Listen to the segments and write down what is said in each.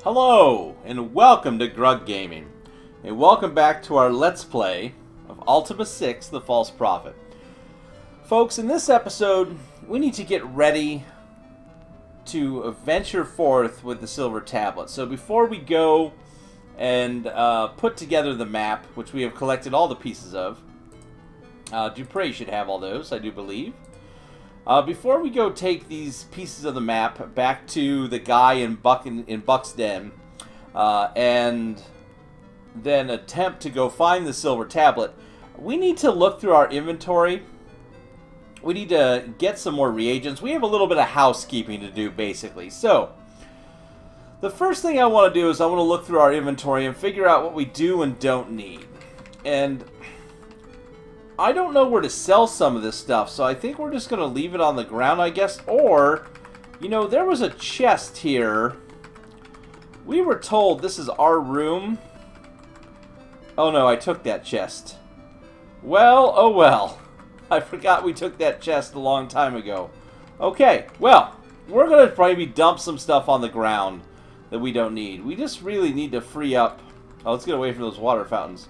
Hello, and welcome to Grug Gaming, and welcome back to our Let's Play of Ultima 6, The False Prophet. Folks, in this episode, we need to get ready to venture forth with the Silver Tablet. So before we go and put together the map, which we have collected all the pieces of, Dupre should have all those, I do believe. Before we go take these pieces of the map back to the guy in Buck's Den, and then attempt to go find the Silver Tablet, we need to look through our inventory. We need to get some more reagents. We have a little bit of housekeeping to do, basically. So, the first thing I want to do is I want to look through our inventory and figure out what we do and don't need. And I don't know where to sell some of this stuff, so I think we're just going to leave it on the ground, I guess. Or, you know, there was a chest here. We were told this is our room. Oh no, I took that chest. Well, oh well. I forgot we took that chest a long time ago. Okay, well, we're going to probably dump some stuff on the ground that we don't need. We just really need to free up. Oh, let's get away from those water fountains.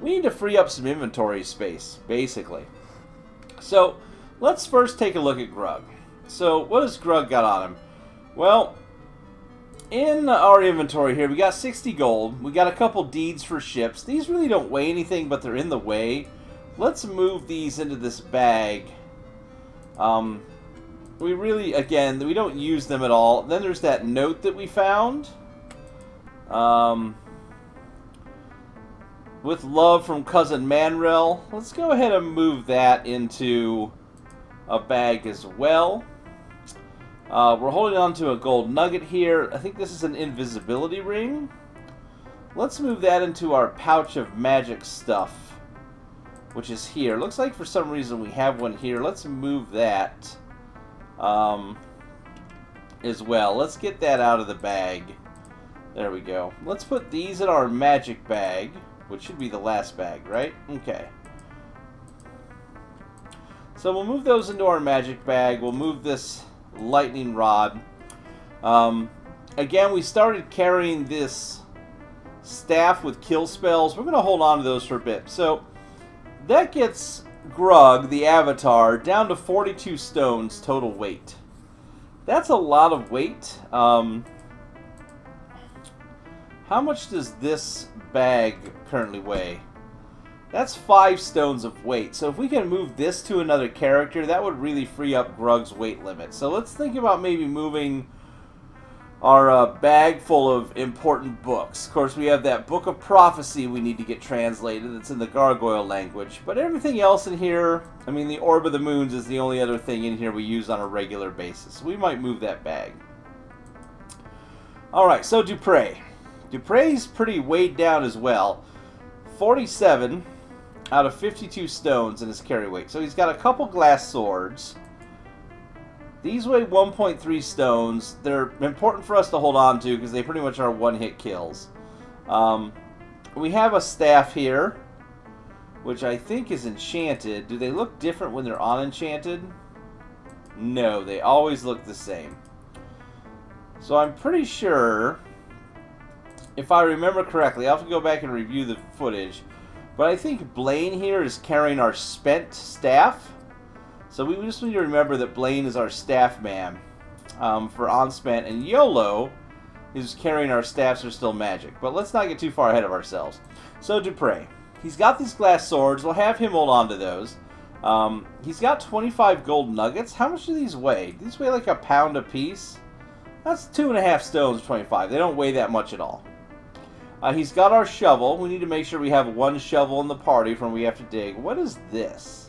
We need to free up some inventory space, basically. So, let's first take a look at Grug. So, what has Grug got on him? Well, in our inventory here, we got 60 gold. We got a couple deeds for ships. These really don't weigh anything, but they're in the way. Let's move these into this bag. We really, again, we don't use them at all. Then there's that note that we found. With love from Cousin Manrel. Let's go ahead and move that into a bag as well. We're holding on to a gold nugget here. I think this is an invisibility ring. Let's move that into our pouch of magic stuff, which is here. Looks like for some reason we have one here. Let's move that as well. Let's get that out of the bag. There we go. Let's put these in our magic bag, which should be the last bag, right? Okay. So we'll move those into our magic bag. We'll move this lightning rod. Again, we started carrying this staff with kill spells. We're going to hold on to those for a bit. So that gets Grug, the avatar, down to 42 stones total weight. That's a lot of weight. How much does this bag currently weigh? That's 5 stones of weight. So if we can move this to another character, that would really free up Grug's weight limit. So let's think about maybe moving our bag full of important books. Of course, we have that Book of Prophecy we need to get translated. That's in the gargoyle language. But everything else in here, I mean, the Orb of the Moons is the only other thing in here we use on a regular basis. So we might move that bag. Alright, so Dupre. Dupre's pretty weighed down as well. 47 out of 52 stones in his carry weight. So he's got a couple glass swords. These weigh 1.3 stones. They're important for us to hold on to because they pretty much are one-hit kills. We have a staff here, which I think is enchanted. Do they look different when they're unenchanted? No, they always look the same. So I'm pretty sure, if I remember correctly, I'll have to go back and review the footage, but I think Blaine here is carrying our spent staff. So we just need to remember that Blaine is our staff man for unspent, and YOLO is carrying our staffs are still magic. But let's not get too far ahead of ourselves. So Dupre, he's got these glass swords. We'll have him hold on to those. He's got 25 gold nuggets. How much do these weigh? These weigh like a pound a piece. That's 2.5 stones, 25. They don't weigh that much at all. He's got our shovel. We need to make sure we have one shovel in the party from when we have to dig. What is this?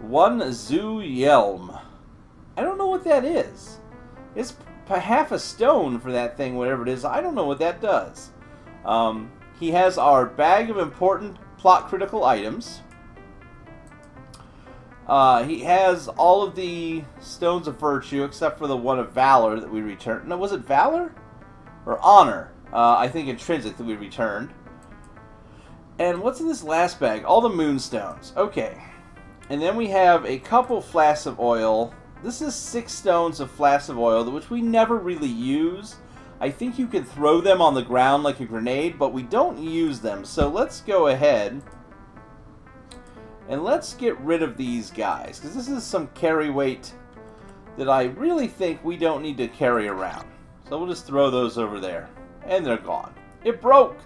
One Zoo Yelm. I don't know what that is. It's half a stone for that thing, whatever it is. I don't know what that does. He has our bag of important plot critical items. He has all of the stones of virtue except for the one of valor that we returned. No, was it valor? Or honor? I think intrinsic that we returned. And what's in this last bag? All the moonstones. Okay. And then we have a couple flasks of oil. This is 6 stones of flasks of oil, which we never really use. I think you can throw them on the ground like a grenade, but we don't use them. So let's go ahead and let's get rid of these guys, because this is some carry weight that I really think we don't need to carry around. So we'll just throw those over there. And they're gone. It broke!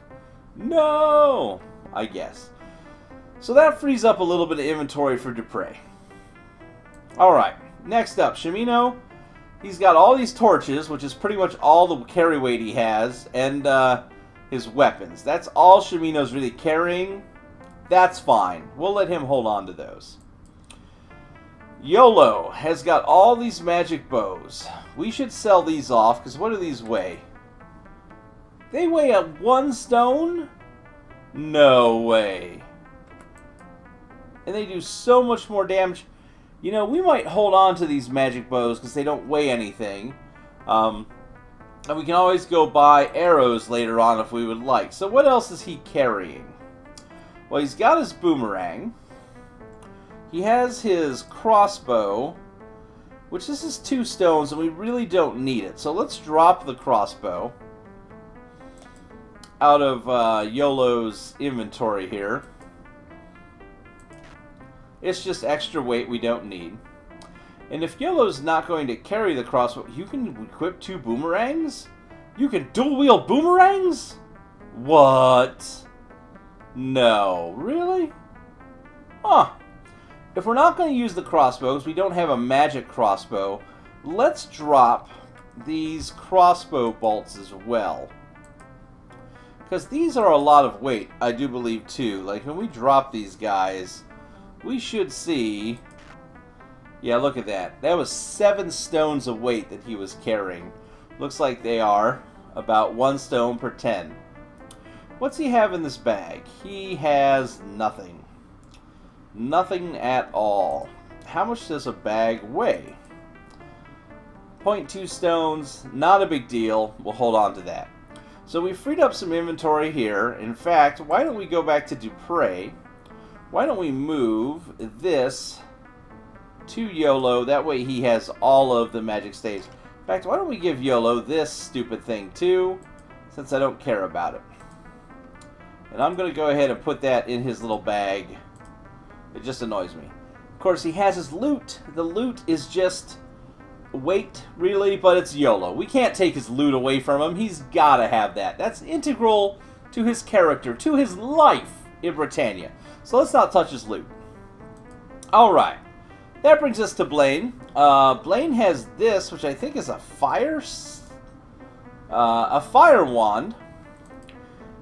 No! I guess. So that frees up a little bit of inventory for Dupre. Alright, next up, Shimino. He's got all these torches, which is pretty much all the carry weight he has, and his weapons. That's all Shimino's really carrying. That's fine. We'll let him hold on to those. YOLO has got all these magic bows. We should sell these off, because what do these weigh? They weigh at 1 stone? No way. And they do so much more damage. You know, we might hold on to these magic bows because they don't weigh anything. And we can always go buy arrows later on if we would like. So what else is he carrying? Well, he's got his boomerang. He has his crossbow, which this is 2 stones, and we really don't need it. So let's drop the crossbow out of YOLO's inventory here. It's just extra weight we don't need. And if YOLO's not going to carry the crossbow, you can equip 2 boomerangs? You can dual-wield boomerangs? What? No. Really? Huh. If we're not going to use the crossbows, we don't have a magic crossbow, let's drop these crossbow bolts as well. Because these are a lot of weight, I do believe, too. Like, when we drop these guys, we should see... Yeah, look at that. That was 7 stones of weight that he was carrying. Looks like they are about 1 stone per 10. What's he have in this bag? He has nothing. Nothing at all. How much does a bag weigh? 0.2 stones. Not a big deal. We'll hold on to that. So we freed up some inventory here. In fact, why don't we go back to Dupre? Why don't we move this to YOLO? That way he has all of the magic staves. In fact, why don't we give YOLO this stupid thing too, since I don't care about it. And I'm going to go ahead and put that in his little bag. It just annoys me. Of course, he has his loot. The loot is just weight, really, but it's YOLO. We can't take his loot away from him. He's got to have that. That's integral to his character, to his life in Britannia. So let's not touch his loot. Alright. That brings us to Blaine. Blaine has this, which I think is a fire wand.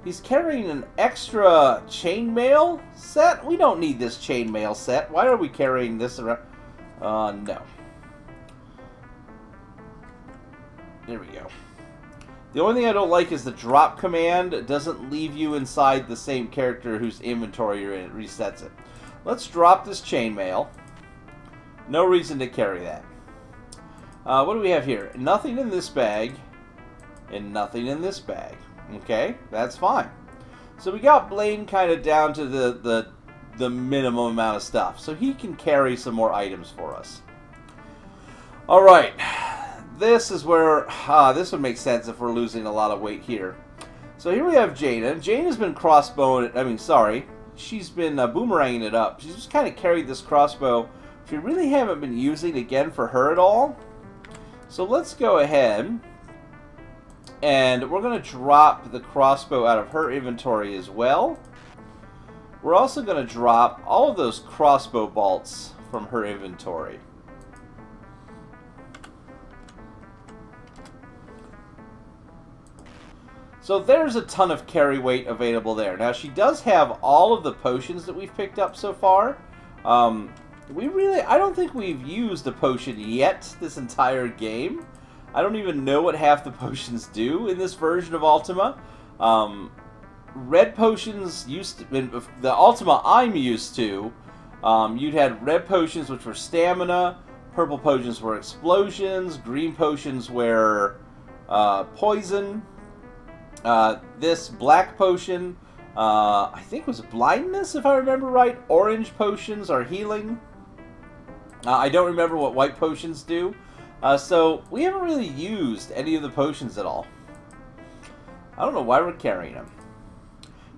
He's carrying an extra chainmail set. We don't need this chainmail set. Why are we carrying this around? No. There we go. The only thing I don't like is the drop command. It doesn't leave you inside the same character whose inventory you're in. It resets it. Let's drop this chainmail. No reason to carry that. What do we have here? Nothing in this bag. And nothing in this bag. Okay, that's fine. So we got Blaine kind of down to the minimum amount of stuff. So he can carry some more items for us. Alright. This is where... this would make sense if we're losing a lot of weight here. So here we have Jaina. Jaina's been crossbowing... she's been boomeranging it up. She's just kind of carried this crossbow. Which we really haven't been using again for her at all. So let's go ahead... and we're going to drop the crossbow out of her inventory as well. We're also going to drop all of those crossbow bolts from her inventory. So there's a ton of carry weight available there. Now she does have all of the potions that we've picked up so far. I don't think we've used a potion yet this entire game. I don't even know what half the potions do in this version of Ultima. Red potions used to... in the Ultima I'm used to, you'd had red potions which were stamina, purple potions were explosions, green potions were poison. This black potion, I think was blindness if I remember right. Orange potions are healing. I don't remember what white potions do. So we haven't really used any of the potions at all. I don't know why we're carrying him.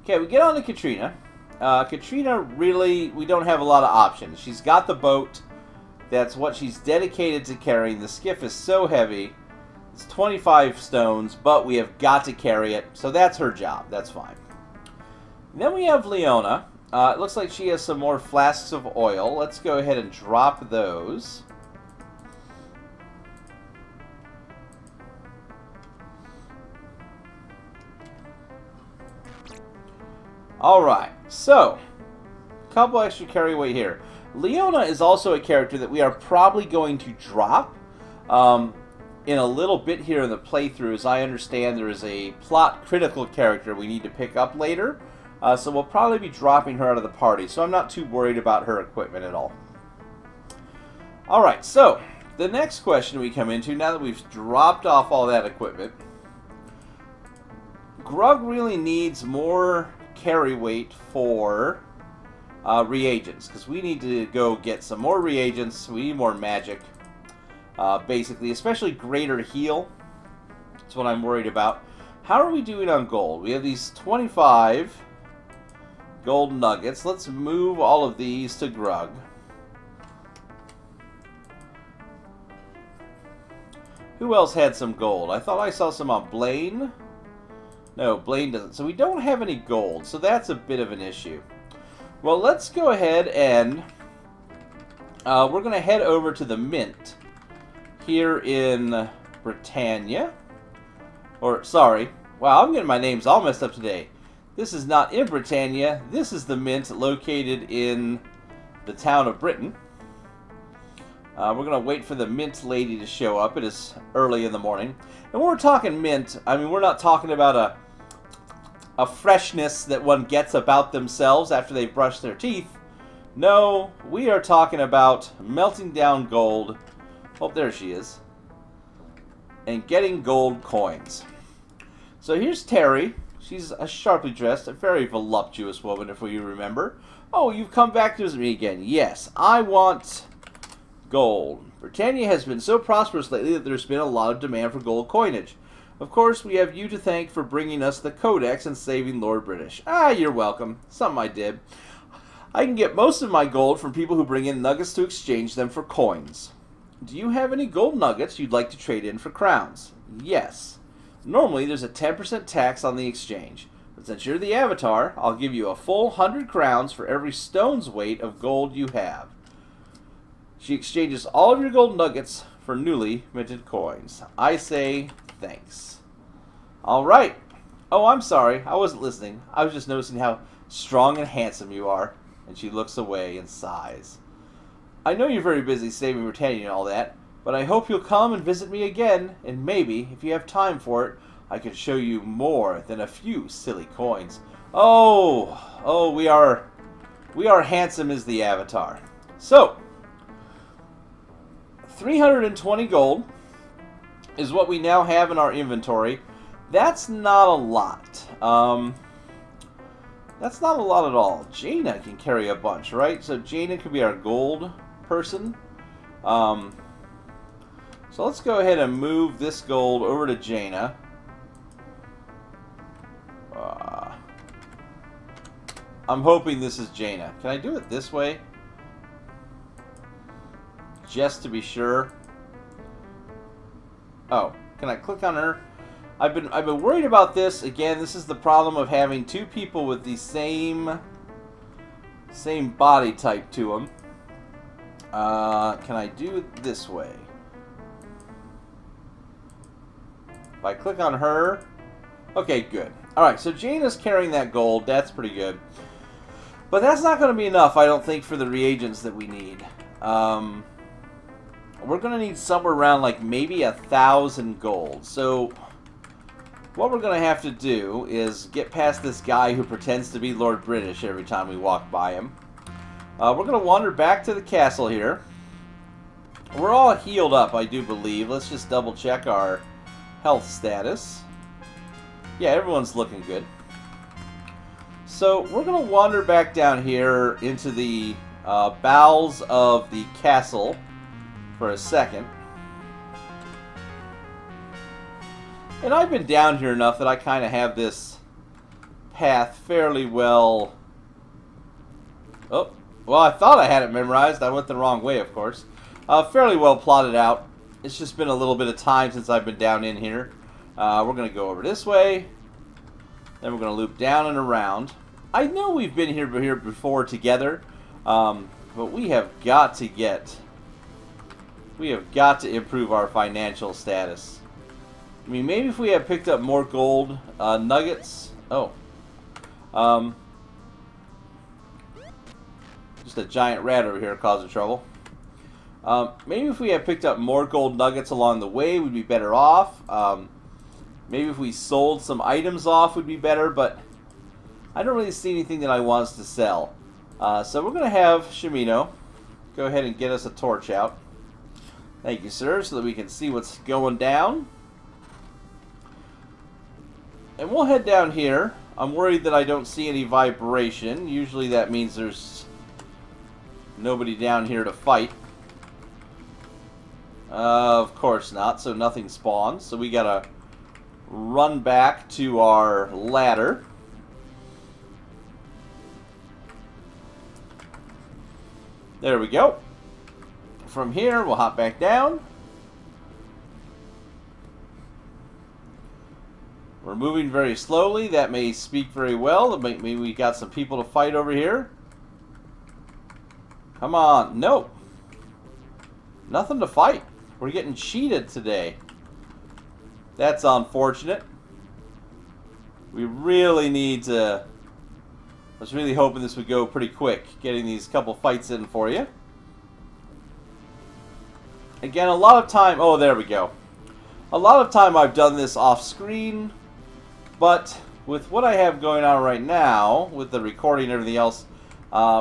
Okay, we get on to Katrina. Katrina, really, we don't have a lot of options. She's got the boat. That's what she's dedicated to carrying. The skiff is so heavy. It's 25 stones, but we have got to carry it. So that's her job. That's fine. And then we have Leona. It looks like she has some more flasks of oil. Let's go ahead and drop those. Alright, so, a couple extra carry weight here. Leona is also a character that we are probably going to drop in a little bit here in the playthrough. As I understand, there is a plot critical character we need to pick up later. So we'll probably be dropping her out of the party, so I'm not too worried about her equipment at all. Alright, so, the next question we come into, now that we've dropped off all that equipment, Grug really needs more carry weight for reagents, because we need to go get some more reagents. We need more magic, basically, especially greater heal. That's what I'm worried about. How are we doing on gold? We have these 25 gold nuggets. Let's move all of these to Grug. Who else had some gold? I thought I saw some on Blaine. No, Blaine doesn't. So we don't have any gold. So that's a bit of an issue. Well, let's go ahead and we're going to head over to the Mint here in Britannia. Or, sorry. Wow, I'm getting my names all messed up today. This is not in Britannia. This is the Mint located in the town of Britain. We're going to wait for the Mint lady to show up. It is early in the morning. And when we're talking mint, I mean, we're not talking about a freshness that one gets about themselves after they've brushed their teeth. No, we are talking about melting down gold. Oh, there she is. And getting gold coins. So here's Terry. She's a sharply dressed, a very voluptuous woman, if you remember. Oh, you've come back to visit me again. Yes, I want gold. Britannia has been so prosperous lately that there's been a lot of demand for gold coinage. Of course, we have you to thank for bringing us the Codex and saving Lord British. Ah, you're welcome. Something I did. I can get most of my gold from people who bring in nuggets to exchange them for coins. Do you have any gold nuggets you'd like to trade in for crowns? Yes. Normally, there's a 10% tax on the exchange. But since you're the Avatar, I'll give you a full 100 crowns for every stone's weight of gold you have. She exchanges all of your gold nuggets for newly minted coins. I say thanks. Alright. Oh, I'm sorry. I wasn't listening. I was just noticing how strong and handsome you are. And she looks away and sighs. I know you're very busy saving Britannia and all that, but I hope you'll come and visit me again, and maybe, if you have time for it, I can show you more than a few silly coins. Oh, we are handsome as the Avatar. So, 320 gold is what we now have in our inventory. That's not a lot. That's not a lot at all. Jaina can carry a bunch, right? So Jaina could be our gold person. So let's go ahead and move this gold over to Jaina. I'm hoping this is Jaina. Can I do it this way? Just to be sure. Oh, can I click on her? I've been worried about this. Again, this is the problem of having two people with the same body type to them. Can I do it this way? If I click on her, okay, good. All right, so Jaina's carrying that gold. That's pretty good. But that's not going to be enough, I don't think, for the reagents that we need. We're going to need somewhere around like maybe 1,000 gold. So what we're going to have to do is get past this guy who pretends to be Lord British every time we walk by him. We're going to wander back to the castle here. We're all healed up, I do believe. Let's just double check our health status. Yeah, everyone's looking good. So we're going to wander back down here into the bowels of the castle for a second. And I've been down here enough that I kind of have this path fairly well... Oh, well, I thought I had it memorized. I went the wrong way, of course. Fairly well plotted out. It's just been a little bit of time since I've been down in here. We're going to go over this way. Then we're going to loop down and around. I know we've been here before together, but we have got to improve our financial status. I mean, maybe if we had picked up more gold nuggets. Oh. Just a giant rat over here causing trouble. Maybe if we had picked up more gold nuggets along the way, we'd be better off. Maybe if we sold some items off, would be better, but I don't really see anything that I want us to sell. So we're going to have Shimino go ahead and get us a torch out. Thank you, sir, so that we can see what's going down. And we'll head down here. I'm worried that I don't see any vibration. Usually that means there's nobody down here to fight. Of course not, so nothing spawns. So we gotta run back to our ladder. There we go. From here, we'll hop back down. We're moving very slowly. That may speak very well. Maybe we got some people to fight over here. Come on. Nope. Nothing to fight. We're getting cheated today. That's unfortunate. We really need to... I was really hoping this would go pretty quick, getting these couple fights in for you. Again, a lot of time... Oh, there we go. A lot of time I've done this off screen, but with what I have going on right now, with the recording and everything else,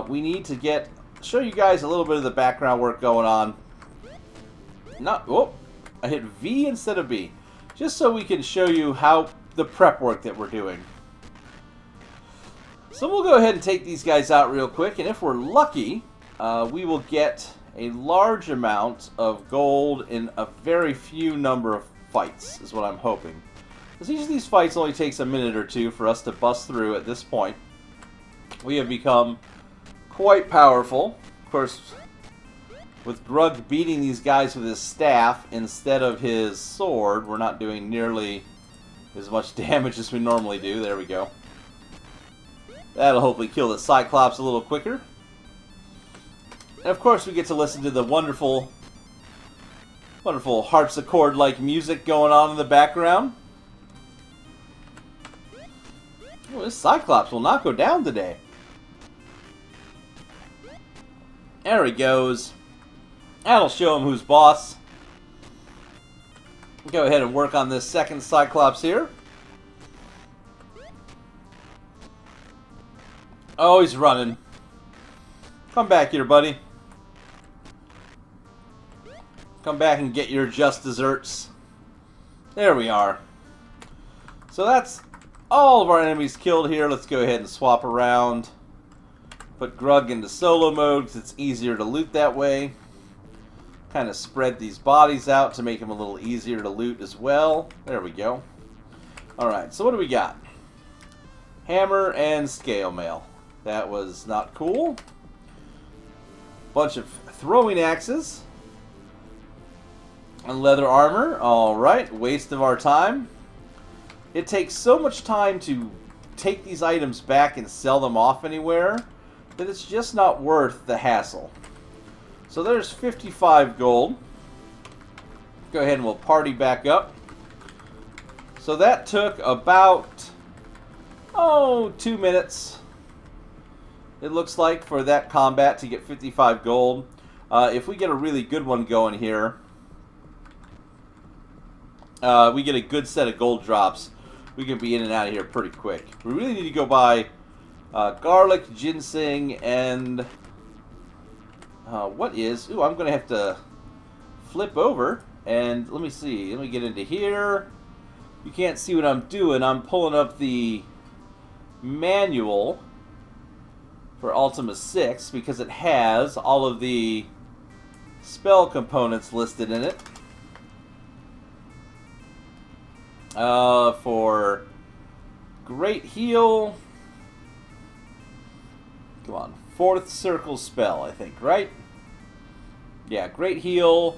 we need to show you guys a little bit of the background work going on. I hit V instead of B. Just so we can show you how the prep work that we're doing. So we'll go ahead and take these guys out real quick, and if we're lucky, we will get a large amount of gold in a very few number of fights, is what I'm hoping. Because each of these fights only takes a minute or two for us to bust through at this point. We have become quite powerful. Of course, with Grug beating these guys with his staff instead of his sword, we're not doing nearly as much damage as we normally do. There we go. That'll hopefully kill the Cyclops a little quicker. And of course we get to listen to the wonderful harpsichord-like music going on in the background. Oh, this Cyclops will not go down today. There he goes. That'll show him who's boss. Go ahead and work on this second Cyclops here. Oh, he's running. Come back here, buddy. Come back and get your just desserts. There we are. So that's all of our enemies killed here. Let's go ahead and swap around. Put Grug into solo mode because it's easier to loot that way. Kind of spread these bodies out to make them a little easier to loot as well. There we go. Alright, so what do we got? Hammer and scale mail. That was not cool. Bunch of throwing axes. And leather armor. Alright, waste of our time. It takes so much time to take these items back and sell them off anywhere that it's just not worth the hassle. So there's 55 gold. Go ahead and we'll party back up. So that took about, 2 minutes. It looks like for that combat to get 55 gold. If we get a really good one going here, we get a good set of gold drops, we can be in and out of here pretty quick. We really need to go buy garlic, ginseng, and what is... Ooh, I'm going to have to flip over, and let me see. Let me get into here. You can't see what I'm doing. I'm pulling up the manual for Ultima 6 because it has all of the spell components listed in it. For Great Heal. Come on. 4th circle spell, I think, right? Yeah, Great Heal,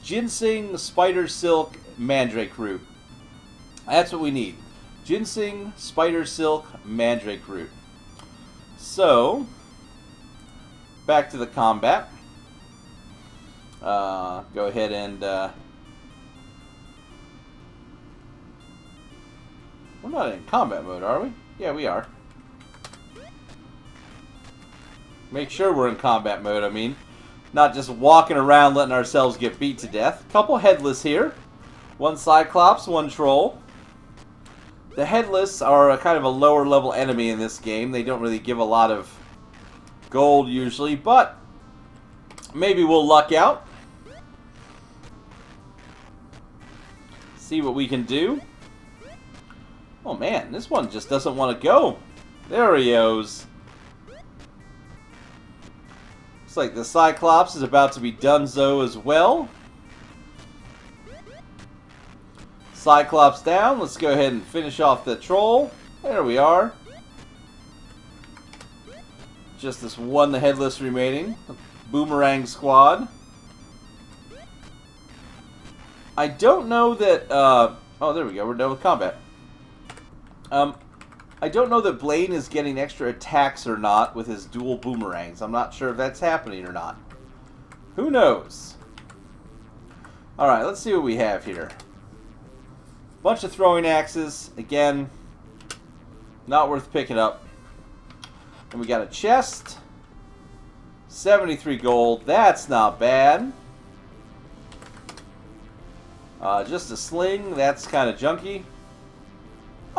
Ginseng, Spider Silk, Mandrake Root. That's what we need. Ginseng, Spider Silk, Mandrake Root. So, back to the combat. Go ahead and... we're not in combat mode, are we? Yeah, we are. Make sure we're in combat mode, I mean. Not just walking around letting ourselves get beat to death. Couple headless here. 1 Cyclops, 1 Troll. The headless are a kind of a lower level enemy in this game. They don't really give a lot of gold usually, but maybe we'll luck out. See what we can do. Oh man, this one just doesn't want to go. There he goes. Looks like the Cyclops is about to be donezo as well. Cyclops down. Let's go ahead and finish off the Troll. There we are. Just this one, the headless remaining. Boomerang squad. I don't know that... oh, there we go. We're done with combat. I don't know that Blaine is getting extra attacks or not with his dual boomerangs. I'm not sure if that's happening or not. Who knows? Alright, let's see what we have here. Bunch of throwing axes. Again, not worth picking up. And we got a chest. 73 gold. That's not bad. Just a sling. That's kind of junky.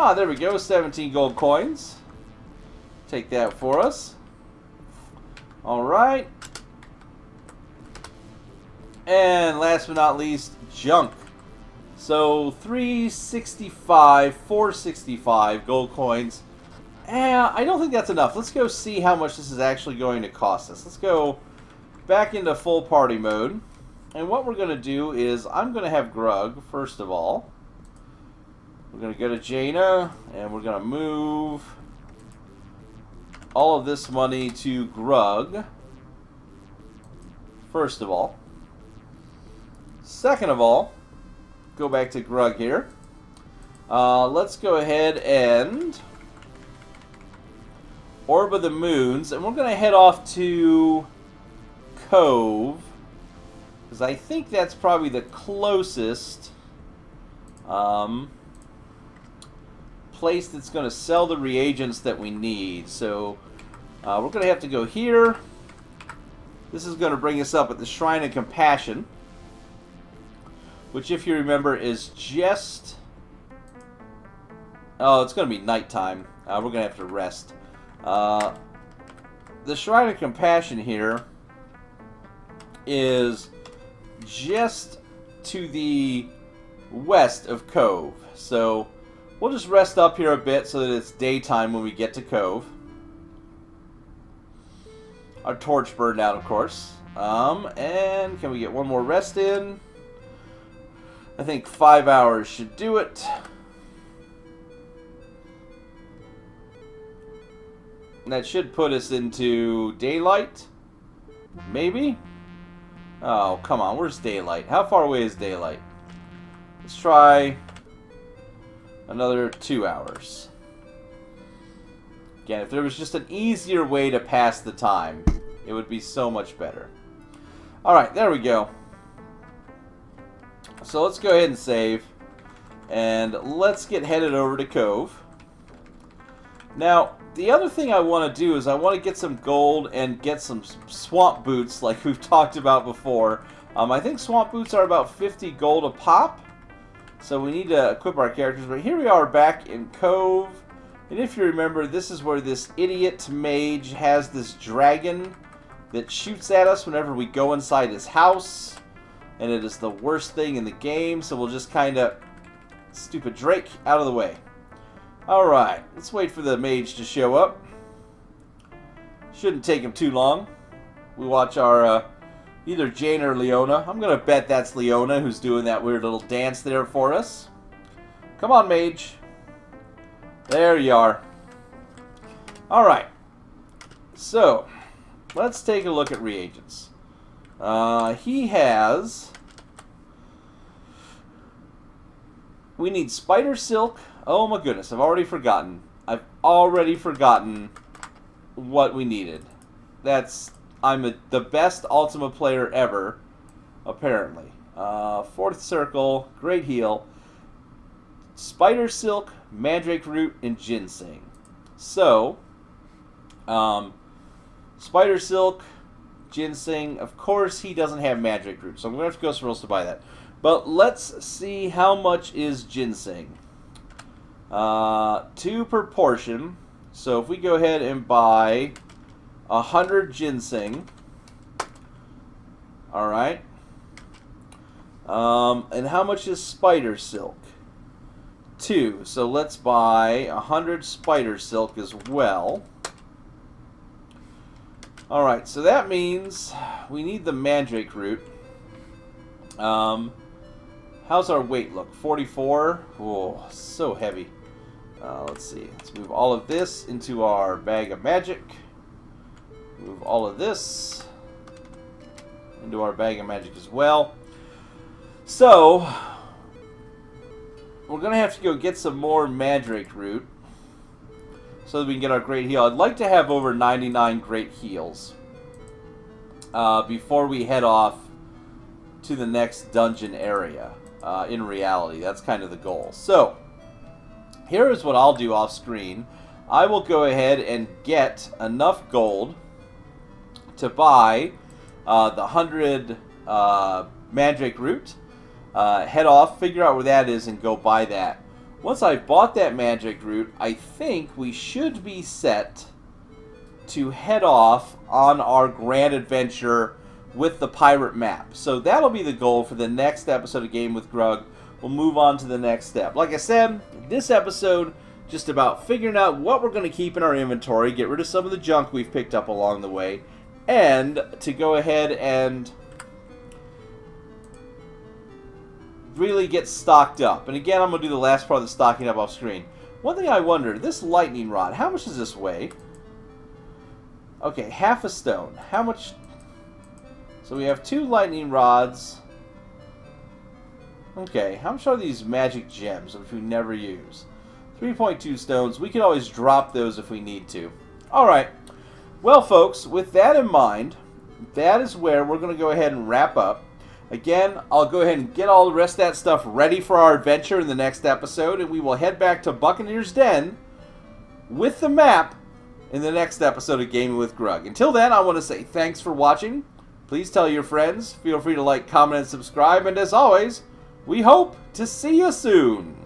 Ah, there we go. 17 gold coins. Take that for us. Alright. And last but not least, junk. So 365, 465 gold coins. I don't think that's enough. Let's go see how much this is actually going to cost us. Let's go back into full party mode. And what we're going to do is I'm going to have Grug, first of all. We're going to go to Jaina, and we're going to move all of this money to Grug, first of all. Second of all, go back to Grug here. Let's go ahead and Orb of the Moons, and we're going to head off to Cove, because I think that's probably the closest place that's going to sell the reagents that we need. So we're going to have to go here. This is going to bring us up at the Shrine of Compassion, which, if you remember, is just... oh, it's going to be nighttime. We're going to have to rest. The Shrine of Compassion here is just to the west of Cove. So we'll just rest up here a bit so that it's daytime when we get to Cove. Our torch burned out, of course. And can we get one more rest in? I think 5 hours should do it. And that should put us into daylight. Maybe? Oh, come on. Where's daylight? How far away is daylight? Let's try another 2 hours. Again, if there was just an easier way to pass the time, it would be so much better. Alright, there we go. So let's go ahead and save. And let's get headed over to Cove. Now, the other thing I want to do is I want to get some gold and get some swamp boots like we've talked about before. I think swamp boots are about 50 gold a pop. So we need to equip our characters. But here we are back in Cove. And if you remember, this is where this idiot mage has this dragon that shoots at us whenever we go inside his house. And it is the worst thing in the game. So we'll just kind of... stupid Drake, out of the way. Alright, let's wait for the mage to show up. Shouldn't take him too long. We watch our, either Jane or Leona. I'm going to bet that's Leona who's doing that weird little dance there for us. Come on, mage. There you are. Alright. So, let's take a look at reagents. He has... We need spider silk. Oh my goodness, I've already forgotten. I've already forgotten what we needed. I'm the best Ultima player ever, apparently. Fourth circle, great heal. Spider silk, mandrake root, and ginseng. So, spider silk, ginseng. Of course, he doesn't have mandrake root, so I'm going to have to go somewhere else to buy that. But let's see how much is ginseng. 2 per portion. So if we go ahead and buy 100 ginseng. Alright. And how much is spider silk? 2. So let's buy 100 spider silk as well. Alright, so that means we need the mandrake root. How's our weight look? 44? Oh, so heavy. Let's see. Let's move all of this into our bag of magic. Move all of this into our bag of magic as well. So, we're going to have to go get some more mandrake root so that we can get our great heal. I'd like to have over 99 great heals before we head off to the next dungeon area. In reality, that's kind of the goal. So, here is what I'll do off screen. I will go ahead and get enough gold to buy the 100 mandrake root. Head off, figure out where that is, and go buy that. Once I've bought that mandrake root, I think we should be set to head off on our grand adventure with the pirate map. So that'll be the goal for the next episode of Game with Grug. We'll move on to the next step. Like I said, this episode just about figuring out what we're going to keep in our inventory, get rid of some of the junk we've picked up along the way, and to go ahead and really get stocked up. And again, I'm going to do the last part of the stocking up off screen. One thing I wonder, this lightning rod, how much does this weigh? Okay, half a stone. How much? So we have 2 lightning rods. Okay, how much are these magic gems, which we never use? 3.2 stones. We can always drop those if we need to. Alright. Well, folks, with that in mind, that is where we're going to go ahead and wrap up. Again, I'll go ahead and get all the rest of that stuff ready for our adventure in the next episode, and we will head back to Buccaneer's Den with the map in the next episode of Gaming with Grug. Until then, I want to say thanks for watching. Please tell your friends. Feel free to like, comment, and subscribe. And as always, we hope to see you soon.